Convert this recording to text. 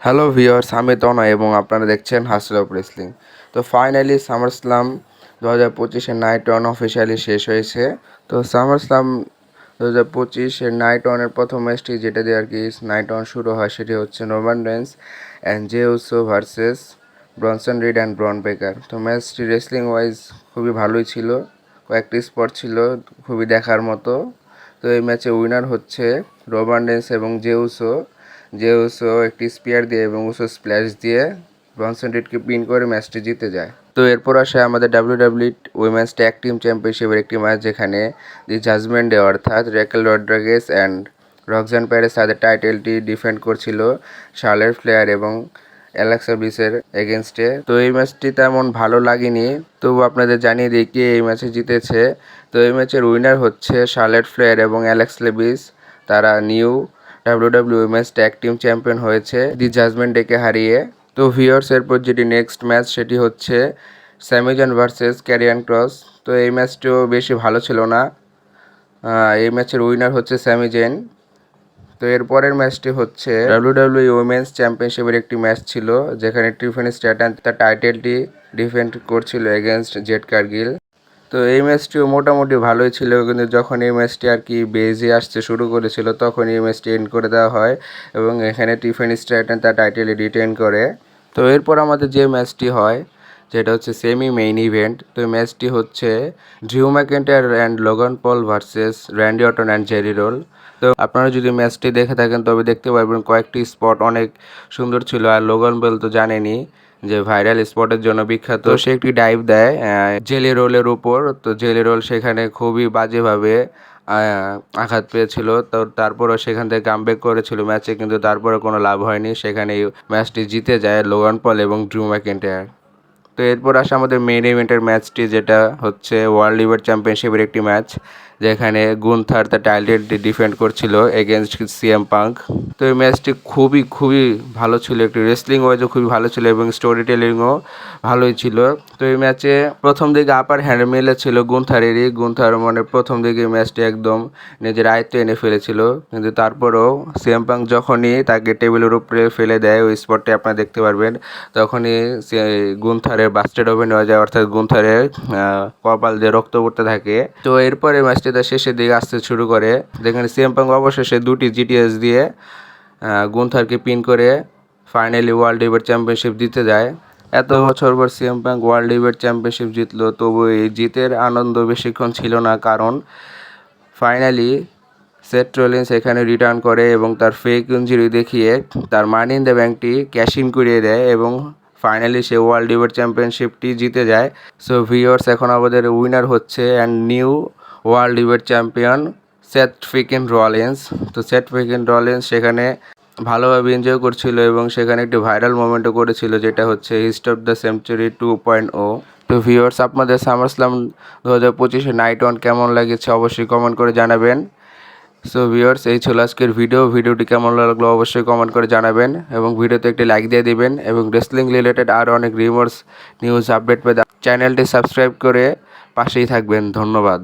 Hello viewers, আমি তনয় এবং আপনারা দেখছেন হাসেল অফ রেসলিং। তো ফাইনালি সামারস্লাম 2025-এর নাইট ওয়ান অফিসিয়ালি শেষ হয়েছে। তো সামারস্লাম 2025-এর নাইট ওয়ানের প্রথম ম্যাচটি যেটা দিয়ে আর কি নাইট ওয়ান শুরু হয় সেটি হচ্ছে Roman Reigns and Jey Uso versus Bronson Reed and Bron Breakker. তো ম্যাচটি রেসলিং ওয়াইজ খুবই ভালোই ছিল, কয়েকটি স্পট ছিল খুবই দেখার মতো। তো এই ম্যাচে উইনার হচ্ছে রোমান রেন্স এবং জে উসো একটি স্পিয়ার দিয়ে এবং উসো স্প্ল্যাশ দিয়ে ব্রনসন রিডকে পিন করে ম্যাচটি জিতে যায়। তো এরপর আসে আমাদের ডাব্লিউডাব্লিউ উইমেন্স ট্যাগ টিম চ্যাম্পিয়নশিপের একটি ম্যাচ, যেখানে দি জাজমেন্ট ডে অর্থাৎ রেকেল রড্রিগেজ অ্যান্ড রক্সান প্যারেস তাদের টাইটেলটি ডিফেন্ড করছিল শার্লেট ফ্লেয়ার এবং অ্যালেক্সা ব্লিসের এগেনস্টে। তো এই ম্যাচটি তেমন ভালো লাগেনি, তবু আপনাদের জানিয়ে দিই কে এই ম্যাচে জিতেছে। তো এই ম্যাচের উইনার হচ্ছে শার্লেট ফ্লেয়ার এবং অ্যালেক্সা ব্লিস। তারা new WWE women's tag team champion হয়েছে দি জাজমেন্ট ডেকে হারিয়ে। তো ভিউয়ার্স, এরপর যেটি নেক্সট ম্যাচ সেটি হচ্ছে স্যামি জান ভার্সেস ক্যারিয়ান ক্রস। তো এই ম্যাচটিও বেশি ভালো ছিল না। এই ম্যাচের উইনার হচ্ছে স্যামি জেন। তো এরপরের ম্যাচটি হচ্ছে ডাব্লিউডাব্লিউ উইমেন্স চ্যাম্পিয়নশিপের একটি ম্যাচ ছিল, যেখানে টিফানি স্ট্র্যাটন তার টাইটেলটি ডিফেন্ড করছিল এগেনস্ট জেড কার্গিল। তো এই ম্যাচটিও মোটামুটি ভালোই ছিল, কিন্তু যখন এই ম্যাচটি আর কি বেজে আসতে শুরু করেছিল তখন এই ম্যাচটি এন্ড করে দেওয়া হয় এবং এখানে টিফানি স্ট্র্যাটন তার টাইটেলে রিটেন করে। তো এরপর আমাদের যে ম্যাচটি হয় যেটা হচ্ছে সেমি মেইন ইভেন্ট। তো এই ম্যাচটি হচ্ছে Drew McIntyre and Logan Paul versus Randy Orton and Jelly Roll. তো আপনারা যদি ম্যাচটি দেখে থাকেন তবে দেখতে পারবেন কয়েকটি স্পট অনেক সুন্দর ছিল। আর লোগান পল তো জানেনই যে ভাইরাল স্পটের জন্য বিখ্যাত। তো সে একটি ডাইভ দেয় জেলি রোলের উপর। তো জেলি রোল সেখানে খুবই বাজেভাবে আঘাত পেয়েছিল। তো তারপরও সেখান থেকে কামব্যাক করেছিল ম্যাচে, কিন্তু তারপরে কোনো লাভ হয়নি। সেখানে ম্যাচটি জিতে যায় লোগান পল এবং ড্রিউ ম্যাকইন্টায়ার। তো এরপর আসে আমাদের মেইন ইভেন্টের ম্যাচটি, যেটা হচ্ছে ওয়ার্ল্ড লিভার চ্যাম্পিয়নশিপের একটি ম্যাচ, যেখানে গুন্থার তার টাইটেলটি ডিফেন্ড করছিল এগেনস্ট সিএম পাঙ্ক। তো এই ম্যাচটি খুবই ভালো ছিল, একটি রেসলিং ওয়াইজও খুবই ভালো ছিল এবং স্টোরি টেলিংও ভালোই ছিল। তো এই ম্যাচে প্রথম দিকে আপার হ্যান্ড মিলেছিল গুন্থারেরই। গুন্থার মানে প্রথম দিকে ম্যাচটি একদম নিজের আয়ত্তে এনে ফেলেছিল, কিন্তু তারপরেও সিএম পাঙ্ক যখনই তাকে টেবিলের উপরে ফেলে দেয়, ওই স্পটটি আপনারা দেখতে পারবেন, তখনই গুন্থারের বাস্টেড ওপেন হয়ে যায়, অর্থাৎ গুন্থারের কপাল দিয়ে রক্ত পড়তে থাকে। তো এরপরে ম্যাচটি তার শেষের দিকে আসতে শুরু করে, যেখানে সিএম পাঙ্ক অবশেষে দুটি জিটিএস দিয়ে গুন্থারকে পিন করে ফাইনালি ওয়ার্ল্ড লিভার চ্যাম্পিয়নশিপ জিতে যায়। এত বছর পর CM punk world liver championship জিতলো, তবু এই জিতের আনন্দ বেশিক্ষণ ছিল না, কারণ ফাইনালি সেথ রলিন্স এখানে রিটার্ন করে এবং তার ফেক ইনজুরি দেখিয়ে তার মানি ইন দ্য ব্যাংকটি ক্যাশ ইন করিয়ে দেয় এবং ফাইনালি সে ওয়ার্ল্ড লিভার চ্যাম্পিয়নশিপটি জিতে যায়। সো ভিউয়ার্স, এখন আমাদের উইনার হচ্ছে and new world liver champion Seth ফ্রিকিন Rollins. তো সেথ ফ্রিকিন রলিন্স সেখানে ভালোভাবে এনজয় করছিল এবং সেখানে একটি ভাইরাল মোমেন্টও করেছিল, যেটা হচ্ছে হিস্ট অফ দ্য সেঞ্চুরি 2.0। তো ভিউয়ার্স, আপনাদের সামারস্লাম 2025-এ নাইট ওয়ান কেমন লাগেছে অবশ্যই কমেন্ট করে জানাবেন। সো ভিউয়ার্স, এই ছিল আজকের ভিডিওটি কেমন লাগলো অবশ্যই কমেন্ট করে জানাবেন এবং ভিডিওতে একটি লাইক দিয়ে দিবেন এবং রেসলিং রিলেটেড আরও অনেক রিউমার্স নিউজ আপডেট পেতে চ্যানেলটি সাবস্ক্রাইব করে পাশেই থাকবেন। ধন্যবাদ।